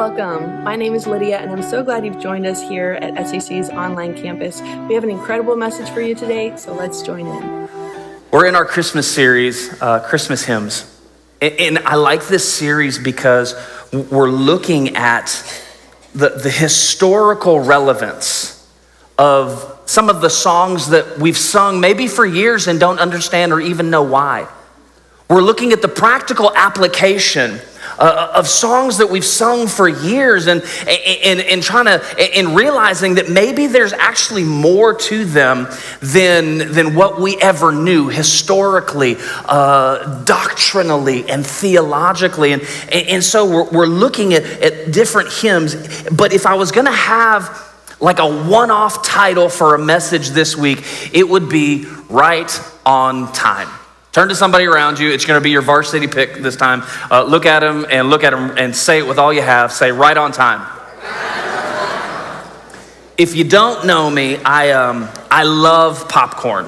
Welcome. My name is Lydia, and I'm so glad you've joined us here at SAC's online campus. We have an incredible message for you today, so let's join in. We're in our Christmas series, Christmas hymns. And I like this series because we're looking at the historical relevance of some of the songs that we've sung maybe for years and don't understand or even know why. We're looking at the practical application of songs that we've sung for years and realizing that maybe there's actually more to them than what we ever knew historically, doctrinally, and theologically. And so we're looking at different hymns. But if I was going to have like a one-off title for a message this week, it would be Right on Time. Turn to somebody around you. It's going to be your varsity pick this time. Look at them and say it with all you have. Say, right on time. If you don't know me, I love popcorn.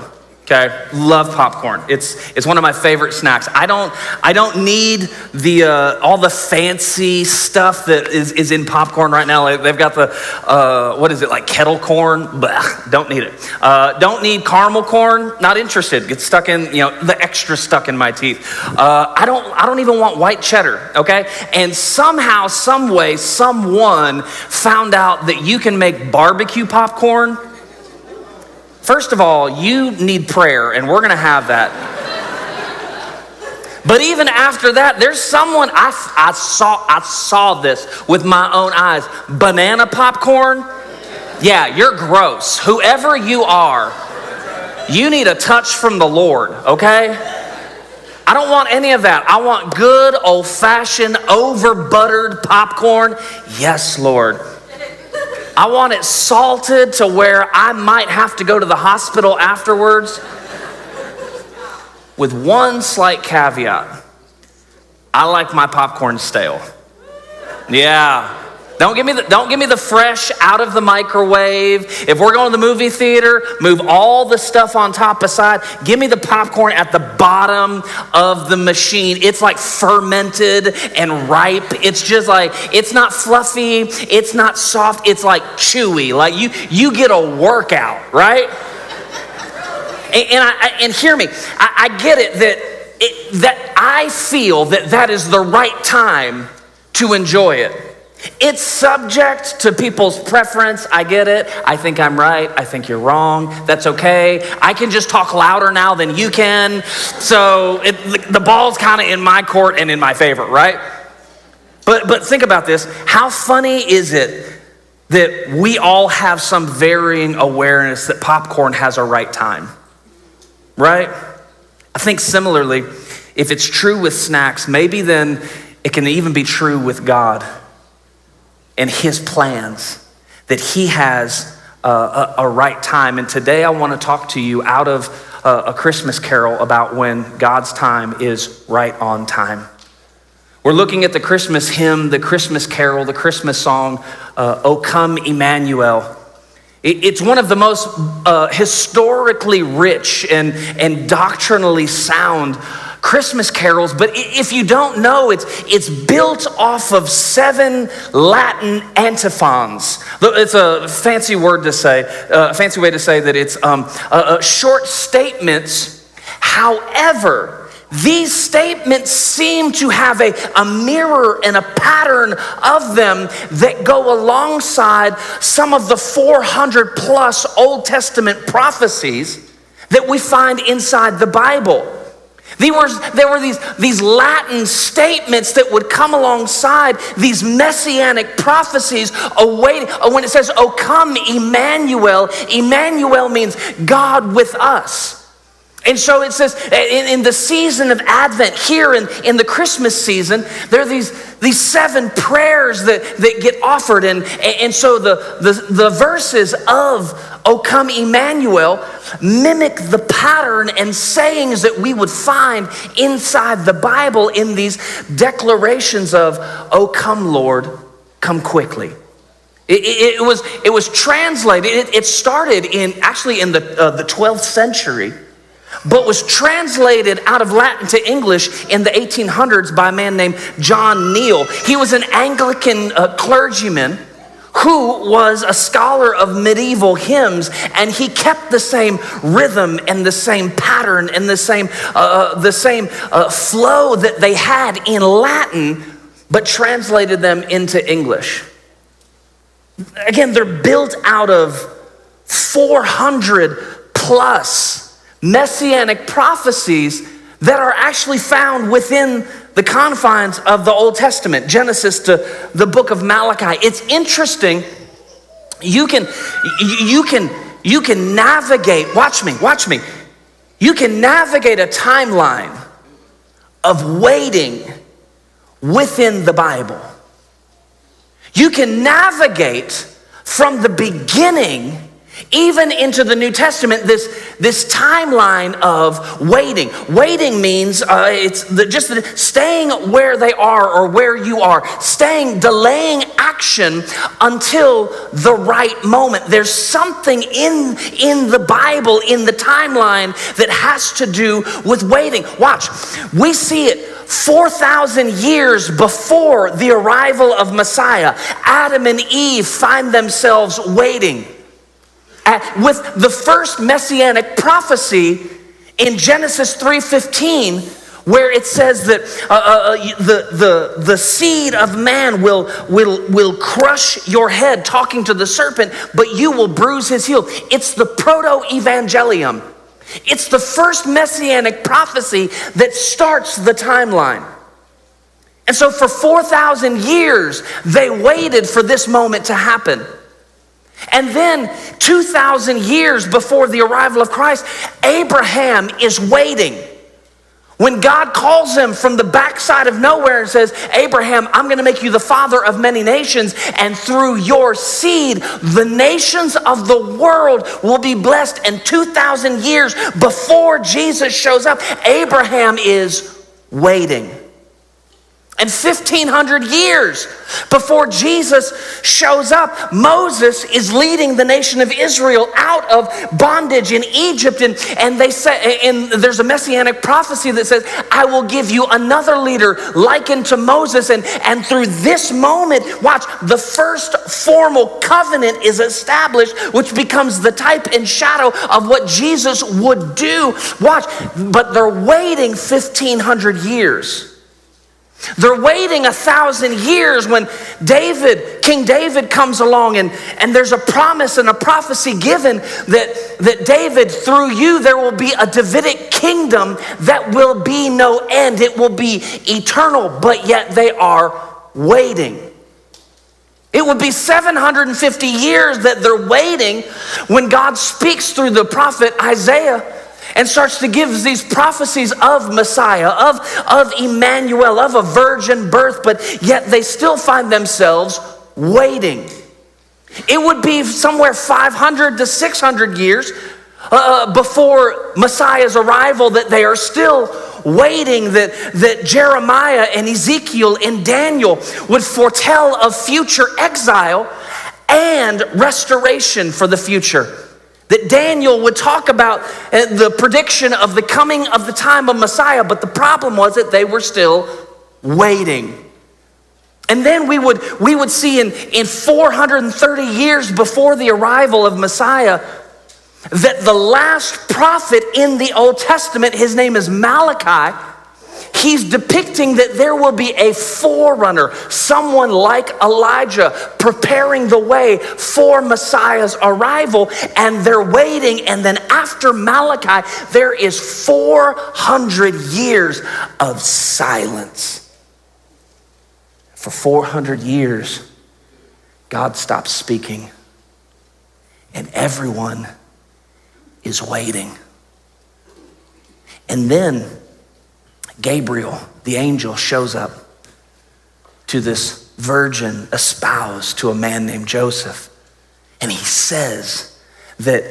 Okay, love popcorn. It's one of my favorite snacks. I don't need the all the fancy stuff that is in popcorn right now. They've got the what is it, like kettle corn? Blah, don't need it. Don't need caramel corn. Not interested. Gets stuck in, the extra stuck in my teeth. I don't even want white cheddar. Okay, and somehow, some way, someone found out that you can make barbecue popcorn. First of all, you need prayer, and we're going to have that. But even after that, there's someone, I saw this with my own eyes. Banana popcorn? Yeah, you're gross. Whoever you are, you need a touch from the Lord, okay? I don't want any of that. I want good, old-fashioned, over-buttered popcorn. Yes, Lord. I want it salted to where I might have to go to the hospital afterwards. With one slight caveat. I like my popcorn stale. Yeah. Don't give me the fresh out of the microwave. If we're going to the movie theater, move all the stuff on top aside. Give me the popcorn at the bottom of the machine. It's like fermented and ripe. It's just like, it's not fluffy, it's not soft, it's like chewy. Like you get a workout, right? And hear me, I get it that I feel that is the right time to enjoy it. It's subject to people's preference. I get it. I think I'm right. I think you're wrong. That's okay. I can just talk louder now than you can. So the ball's kind of in my court and in my favor, right? But think about this. How funny is it that we all have some varying awareness that popcorn has a right time, right? I think similarly, if it's true with snacks, maybe then it can even be true with God and his plans, that he has a right time. And today I want to talk to you out of a Christmas carol about when God's time is right on time. We're looking at the Christmas hymn, the Christmas carol, the Christmas song, O Come Emmanuel. It's one of the most historically rich and doctrinally sound Christmas carols, but if you don't know, it's built off of 7 Latin antiphons. It's a fancy word to say, a fancy way to say that it's short statements. However, these statements seem to have a mirror and a pattern of them that go alongside some of the 400 plus Old Testament prophecies that we find inside the Bible. There were these Latin statements that would come alongside these messianic prophecies awaiting. When it says, "O come, Emmanuel," Emmanuel means God with us. And so it says in the season of Advent, here in the Christmas season, there are these 7 prayers that get offered. And so the verses of "O come Emmanuel" mimic the pattern and sayings that we would find inside the Bible in these declarations of "O come Lord, come quickly." It was translated, it started in the 12th century. but was translated out of Latin to English in the 1800s by a man named John Neal. He was an Anglican clergyman who was a scholar of medieval hymns, and he kept the same rhythm and the same pattern and the same flow that they had in Latin, but translated them into English. Again, they're built out of 400 plus messianic prophecies that are actually found within the confines of the Old Testament, Genesis to the book of Malachi. It's interesting. You can navigate, watch me. You can navigate a timeline of waiting within the Bible. You can navigate from the beginning even into the New Testament, this timeline of waiting. Waiting means staying where they are or where you are, delaying action until the right moment. There's something in the Bible, in the timeline, that has to do with waiting. Watch, we see it 4,000 years before the arrival of Messiah. Adam and Eve find themselves waiting. With the first messianic prophecy in Genesis 3:15, where it says that the seed of man will crush your head, talking to the serpent, but you will bruise his heel. It's the proto-evangelium. It's the first messianic prophecy that starts the timeline. And so for 4,000 years, they waited for this moment to happen. And then 2,000 years before the arrival of Christ, Abraham is waiting. When God calls him from the backside of nowhere and says, Abraham, I'm going to make you the father of many nations, and through your seed, the nations of the world will be blessed. And 2,000 years before Jesus shows up, Abraham is waiting. And 1,500 years before Jesus shows up, Moses is leading the nation of Israel out of bondage in Egypt. And they say, and there's a messianic prophecy that says, I will give you another leader likened to Moses. And through this moment, watch, the first formal covenant is established, which becomes the type and shadow of what Jesus would do. Watch, but they're waiting 1,500 years. They're waiting 1,000 years when King David comes along, and there's a promise and a prophecy given that David, through you, there will be a Davidic kingdom that will be no end. It will be eternal, but yet they are waiting. It would be 750 years that they're waiting when God speaks through the prophet Isaiah and starts to give these prophecies of Messiah, of Emmanuel, of a virgin birth, but yet they still find themselves waiting. It would be somewhere 500 to 600 years before Messiah's arrival that they are still waiting, that Jeremiah and Ezekiel and Daniel would foretell of future exile and restoration for the future. That Daniel would talk about the prediction of the coming of the time of Messiah, but the problem was that they were still waiting. And then we would see in 430 years before the arrival of Messiah that the last prophet in the Old Testament, his name is Malachi, he's depicting that there will be a forerunner, someone like Elijah, preparing the way for Messiah's arrival, and they're waiting. And then after Malachi, there is 400 years of silence. For 400 years, God stops speaking, and everyone is waiting. And then Gabriel, the angel, shows up to this virgin espoused to a man named Joseph. And he says that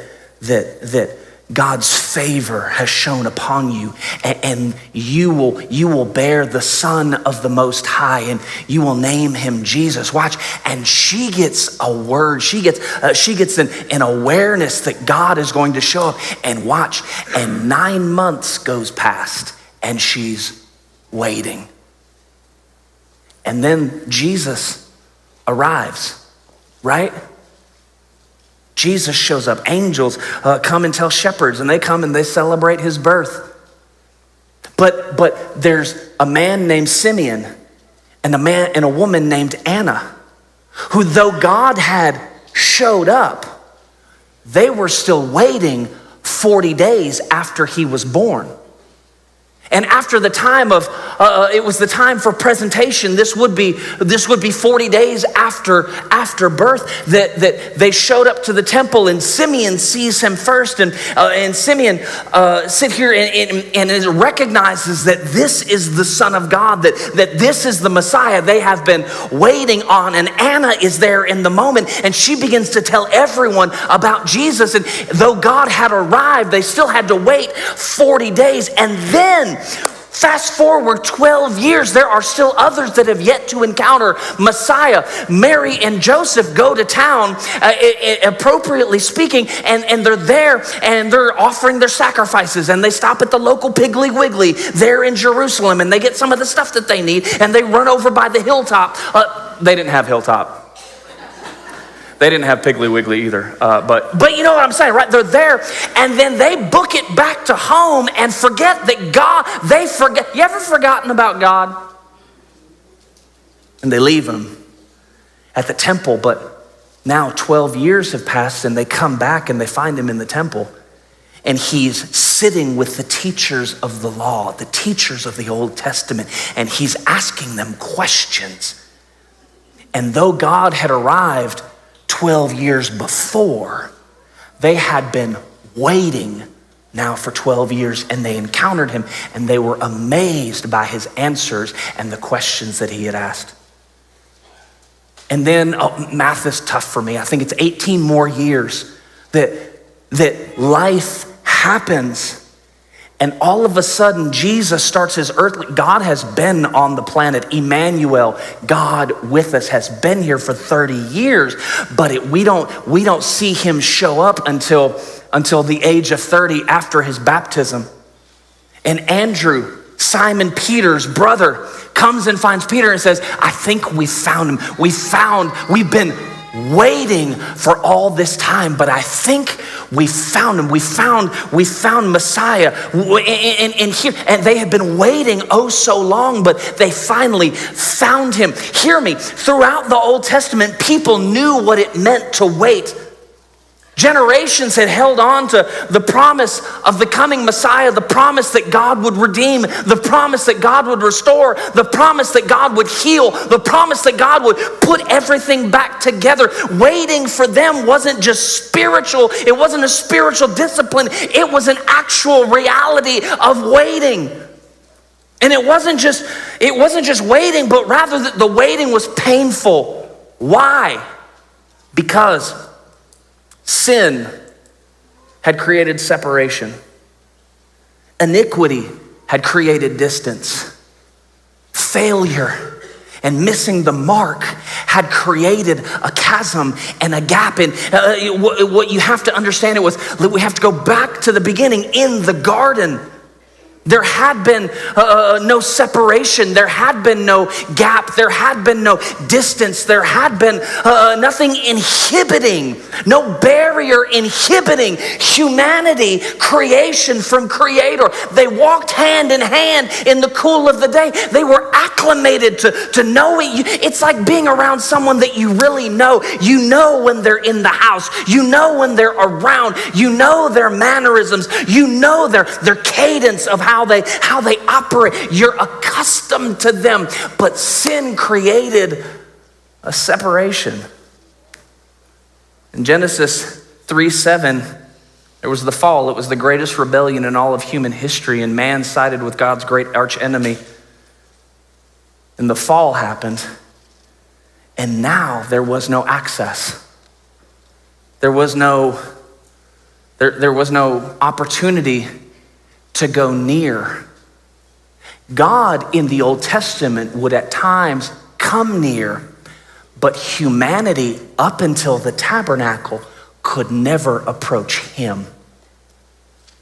God's favor has shone upon you, and you will bear the Son of the Most High, and you will name him Jesus. Watch, and she gets a word. She gets an awareness that God is going to show up. And watch, and 9 months goes past, and she's waiting. And then Jesus arrives, right? Jesus shows up. Angels come and tell shepherds, and they come and they celebrate his birth. But there's a man named Simeon and a woman named Anna, who, though God had showed up, they were still waiting 40 days after he was born. And after the time of, it was the time for presentation. This would be 40 days after birth that they showed up to the temple, and Simeon sees him first, and Simeon sit here and recognizes that this is the Son of God, that this is the Messiah they have been waiting on. And Anna is there in the moment, and she begins to tell everyone about Jesus. And though God had arrived, they still had to wait 40 days, and then fast forward 12 years, there are still others that have yet to encounter Messiah. Mary and Joseph go to town, appropriately speaking, and they're there and they're offering their sacrifices, and they stop at the local Piggly Wiggly there in Jerusalem, and they get some of the stuff that they need, and they run over by the hilltop. They didn't have hilltop. They didn't have Piggly Wiggly either, but you know what I'm saying, right? They're there, and then they book it back to home and forget that God, you ever forgotten about God? And they leave him at the temple, but now 12 years have passed, and they come back and they find him in the temple, and he's sitting with the teachers of the law, the teachers of the Old Testament, and he's asking them questions. And though God had arrived 12 years before, they had been waiting now for 12 years, and they encountered him, and they were amazed by his answers and the questions that he had asked. And then, math is tough for me. I think it's 18 more years that life happens. And all of a sudden, Jesus starts his earthly, God has been on the planet. Emmanuel, God with us, has been here for 30 years, but we don't see him show up until the age of 30 after his baptism. And Andrew, Simon Peter's brother, comes and finds Peter and says, I think we found him. We've been waiting for all this time, but I think we found him. We found Messiah. And they had been waiting oh so long, but they finally found him. Hear me, throughout the Old Testament, people knew what it meant to wait. Generations had held on to the promise of the coming Messiah, the promise that God would redeem, the promise that God would restore, the promise that God would heal, the promise that God would put everything back together. Waiting for them wasn't just spiritual. It wasn't a spiritual discipline. It was an actual reality of waiting. And it wasn't just waiting, but rather the waiting was painful. Why? Because sin had created separation. Iniquity had created distance. Failure and missing the mark had created a chasm and a gap. And what you have to understand, we have to go back to the beginning. In the garden, there had been no separation. There had been no gap. There had been no distance. There had been nothing inhibiting, no barrier inhibiting humanity, creation from creator. They walked hand in hand in the cool of the day. They were acclimated to knowing. It's like being around someone that you really know. You know when they're in the house. You know when they're around. You know their mannerisms. You know their cadence of how they operate. You're accustomed to them. But sin created a separation. In Genesis 3:7, there was the fall. It was the greatest rebellion in all of human history, and man sided with God's great arch enemy. And the fall happened, and now there was no access. There was no There was no opportunity to go near. God in the Old Testament would at times come near, but humanity up until the tabernacle could never approach him.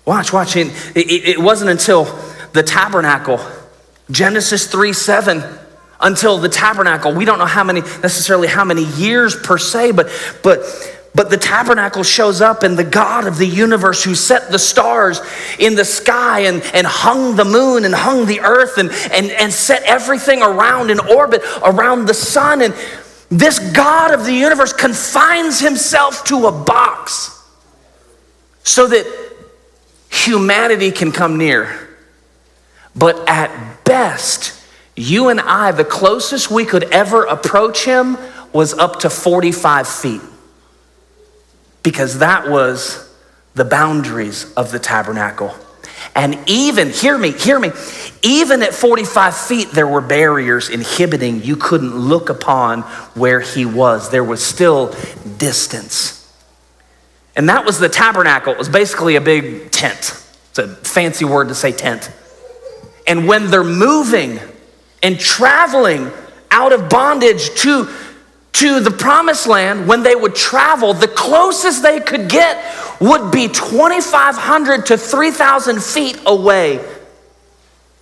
Watch. It wasn't until the tabernacle, Genesis 3:7, until the tabernacle. We don't know necessarily how many years per se, but the tabernacle shows up, and the God of the universe who set the stars in the sky and hung the moon and hung the earth and set everything around in orbit around the sun. And this God of the universe confines himself to a box so that humanity can come near. But at best, you and I, the closest we could ever approach him was up to 45 feet. Because that was the boundaries of the tabernacle. And even, hear me, even at 45 feet, there were barriers inhibiting. You couldn't look upon where he was. There was still distance. And that was the tabernacle. It was basically a big tent. It's a fancy word to say tent. And when they're moving and traveling out of bondage to the promised land, when they would travel, the closest they could get would be 2,500 to 3,000 feet away.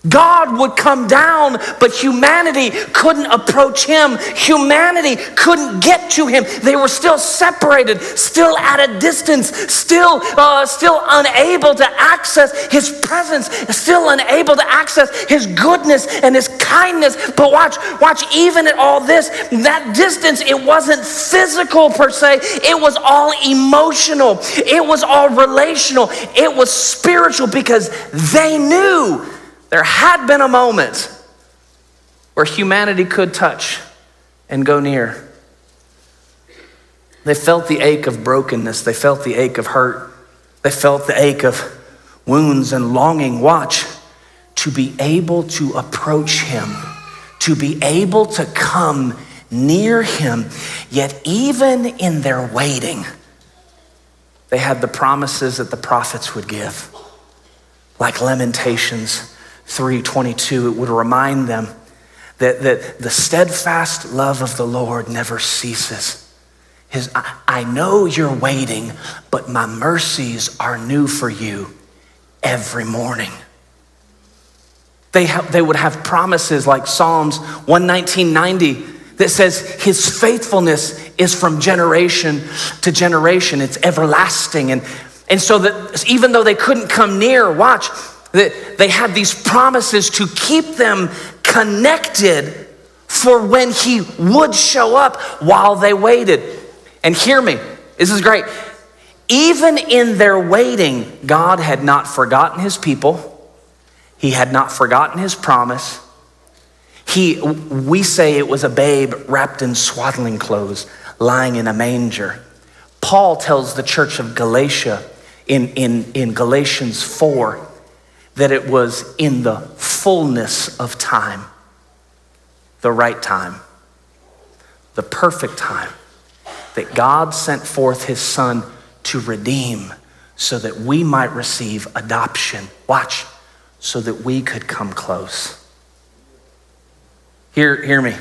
God would come down, but humanity couldn't approach him. Humanity couldn't get to him. They were still separated, still at a distance, still unable to access his presence, still unable to access his goodness and his kindness. But watch, even at all this, that distance, it wasn't physical per se. It was all emotional. It was all relational. It was spiritual, because they knew there had been a moment where humanity could touch and go near. They felt the ache of brokenness. They felt the ache of hurt. They felt the ache of wounds and longing. Watch, to be able to approach him, to be able to come near him. Yet even in their waiting, they had the promises that the prophets would give. Like Lamentations 3:22, it would remind them that the steadfast love of the Lord never ceases. I know you're waiting, but my mercies are new for you every morning. They would have promises like Psalms 119:90 that says his faithfulness is from generation to generation. It's everlasting. And so that even though they couldn't come near, watch, they had these promises to keep them connected for when he would show up while they waited. And hear me, this is great. Even in their waiting, God had not forgotten his people. He had not forgotten his promise. We say it was a babe wrapped in swaddling clothes, lying in a manger. Paul tells the church of Galatia in Galatians 4 that it was in the fullness of time, the right time, the perfect time, that God sent forth his son to redeem so that we might receive adoption. Watch, so that we could come close. Hear me.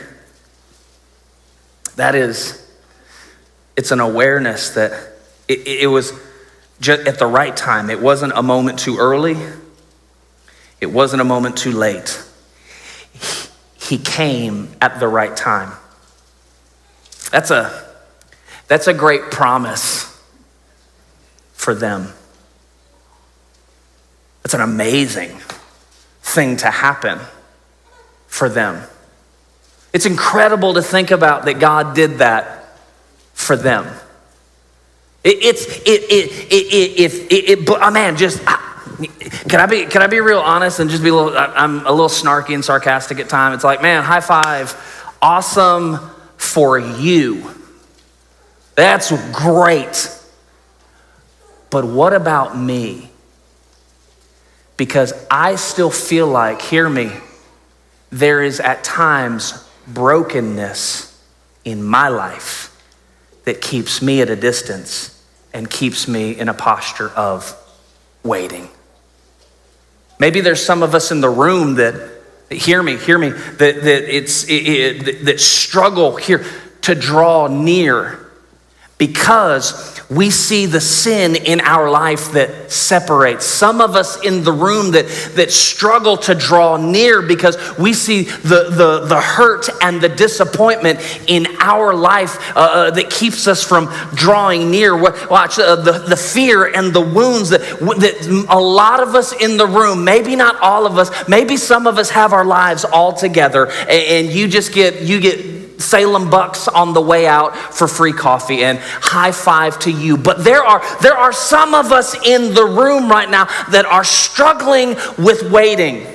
It's an awareness that it was just at the right time. It wasn't a moment too early. It wasn't a moment too late. He came at the right time. That's a great promise for them. It's an amazing thing to happen for them. It's incredible to think about that God did that for them. Can I be real honest and just be I'm a little snarky and sarcastic at times. It's like, man, high five, awesome for you. That's great. But what about me? Because I still feel like, hear me, there is at times brokenness in my life that keeps me at a distance and keeps me in a posture of waiting. Maybe there's some of us in the room that hear me, that struggle here to draw near because we see the sin in our life that separates. Some of us in the room that struggle to draw near because we see the hurt and the disappointment in our life that keeps us from drawing near. Watch the fear and the wounds that a lot of us in the room, maybe not all of us, maybe some of us have our lives all together, and you get Salem bucks on the way out for free coffee, and high five to you. But there are some of us in the room right now that are struggling with waiting.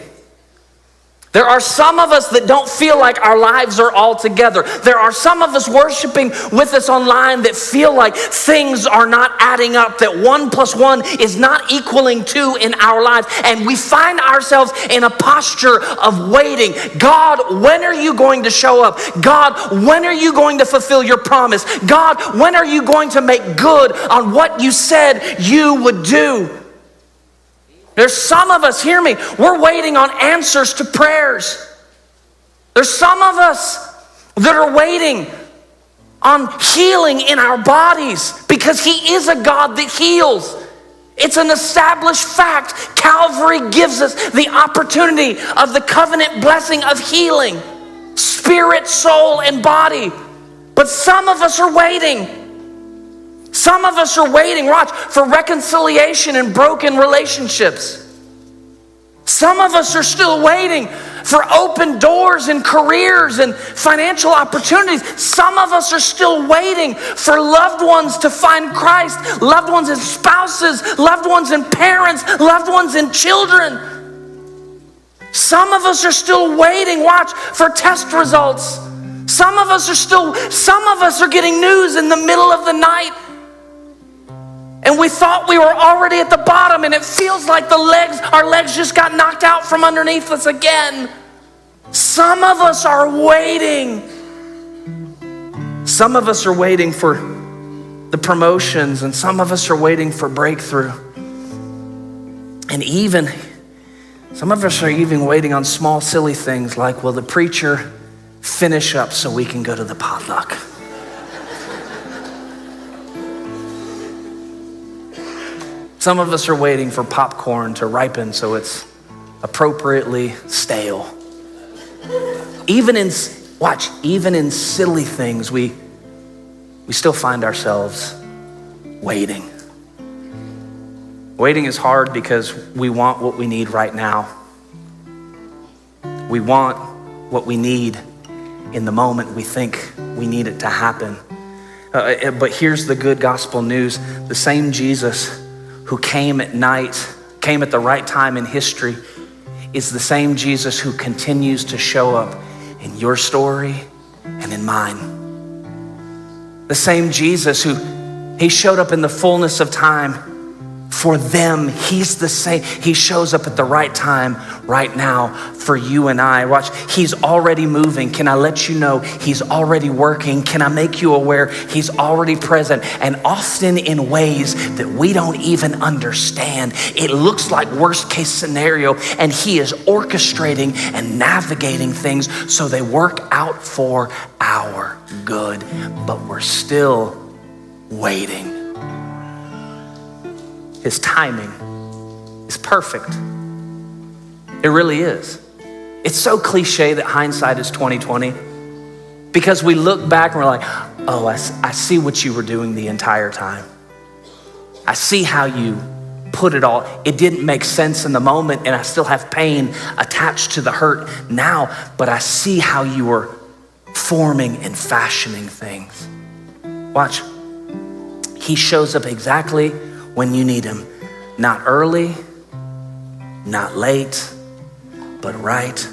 There are some of us that don't feel like our lives are all together. There are some of us worshiping with us online that feel like things are not adding up, that 1 + 1 is not equaling 2 in our lives. And we find ourselves in a posture of waiting. God, when are you going to show up? God, when are you going to fulfill your promise? God, when are you going to make good on what you said you would do? There's some of us, hear me, we're waiting on answers to prayers. There's some of us that are waiting on healing in our bodies because He is a God that heals. It's an established fact. Calvary gives us the opportunity of the covenant blessing of healing, spirit, soul, and body. But some of us are waiting. Some of us are waiting, watch, for reconciliation in broken relationships. Some of us are still waiting for open doors in careers and financial opportunities. Some of us are still waiting for loved ones to find Christ, loved ones and spouses, loved ones and parents, loved ones and children. Some of us are still waiting, watch, for test results. Some of us are getting news in the middle of the night. And we thought we were already at the bottom, and it feels like our legs just got knocked out from underneath us again. Some of us are waiting. Some of us are waiting for the promotions, and some of us are waiting for breakthrough. And even, some of us are even waiting on small, silly things like, will the preacher finish up so we can go to the potluck? Some of us are waiting for popcorn to ripen so it's appropriately stale. Even in silly things, we still find ourselves waiting. Waiting is hard because we want what we need right now. We want what we need in the moment we think we need it to happen. But here's the good gospel news. The same Jesus who came at night, came at the right time in history, is the same Jesus who continues to show up in your story and in mine. The same Jesus he showed up in the fullness of time for them. He's the same. He shows up at the right time right now for you and I. Watch, He's already moving. Can I let you know He's already working? Can I make you aware He's already present, and often in ways that we don't even understand? It looks like worst case scenario, and He is orchestrating and navigating things so they work out for our good, but we're still waiting. His timing is perfect. It really is. It's so cliche that hindsight is 20/20 because we look back and we're like, oh, I see what you were doing the entire time. I see how you put it all. It didn't make sense in the moment, and I still have pain attached to the hurt now, but I see how you were forming and fashioning things. Watch. He shows up exactly when you need Him. Not early, not late, but right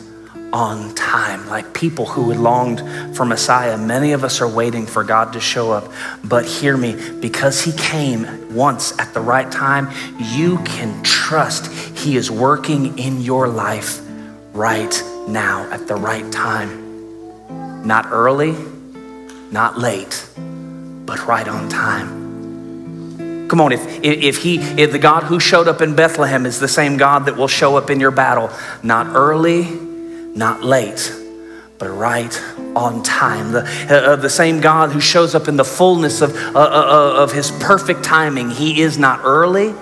on time. Like people who had longed for Messiah, many of us are waiting for God to show up. But hear me, because He came once at the right time, you can trust He is working in your life right now at the right time. Not early, not late, but right on time. Come on, if the God who showed up in Bethlehem is the same God that will show up in your battle, not early, not late, but right on time. The same God who shows up in the fullness of his perfect timing. He is not early,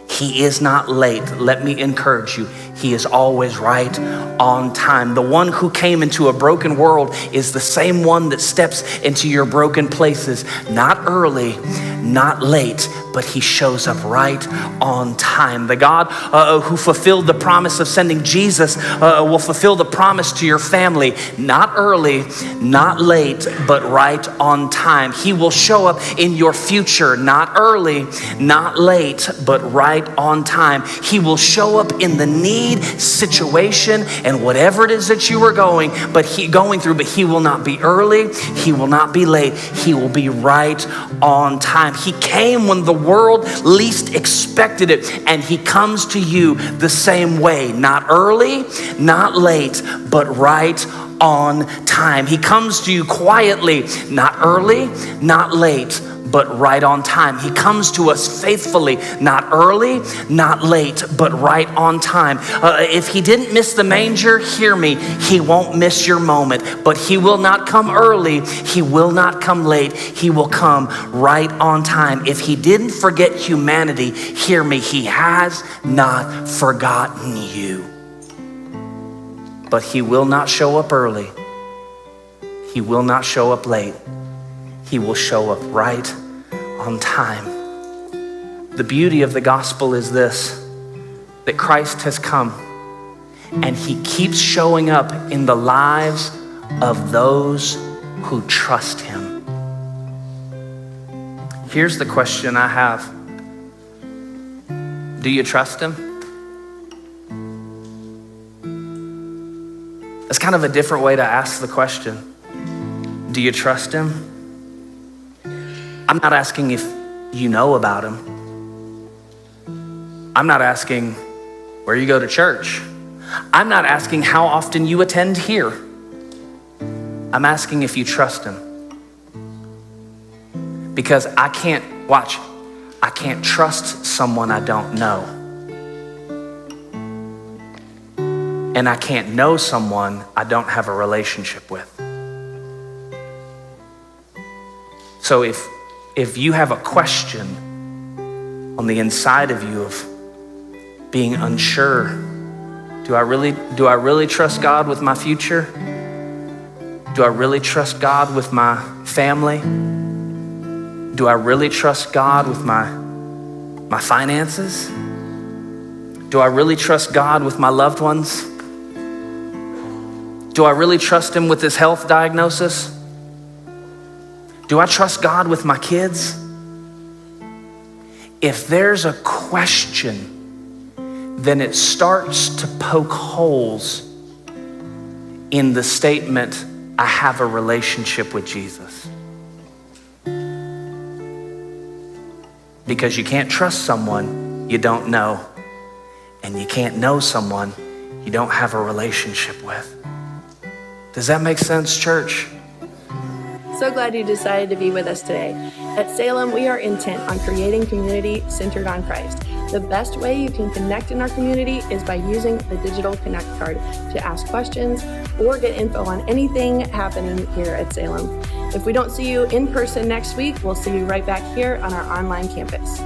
he is not late. Let me encourage you, he is always right on time. The one who came into a broken world is the same one that steps into your broken places. Not early, not late, but he shows up right on time. The God who fulfilled the promise of sending Jesus will fulfill the promise to your family. Not early, not late, but right on time. He will show up in your future. Not early, not late, but right on time. He will show up in the need situation and whatever it is that you are going through, but he will not be early, he will not be late, he will be right on time. He came when the world least expected it, and he comes to you the same way. Not early, not late, but right on time. He comes to you quietly, not early, not late, but right on time. He comes to us faithfully, not early, not late, but right on time. If he didn't miss the manger, hear me, he won't miss your moment, but he will not come early, he will not come late, he will come right on time. If he didn't forget humanity, hear me, he has not forgotten you. But he will not show up early, he will not show up late, he will show up right on time. The beauty of the gospel is this, that Christ has come and he keeps showing up in the lives of those who trust him. Here's the question I have. Do you trust him? That's kind of a different way to ask the question. Do you trust him? I'm not asking if you know about him. I'm not asking where you go to church. I'm not asking how often you attend here. I'm asking if you trust him. Because I can't trust someone I don't know. And I can't know someone I don't have a relationship with. So if you have a question on the inside of you of being unsure, do I really trust God with my future? Do I really trust God with my family? Do I really trust God with my finances? Do I really trust God with my loved ones? Do I really trust him with this health diagnosis? Do I trust God with my kids? If there's a question, then it starts to poke holes in the statement, I have a relationship with Jesus. Because you can't trust someone you don't know, and you can't know someone you don't have a relationship with. Does that make sense, church? So glad you decided to be with us today. At Salem, we are intent on creating community centered on Christ. The best way you can connect in our community is by using the digital Connect card to ask questions or get info on anything happening here at Salem. If we don't see you in person next week, we'll see you right back here on our online campus.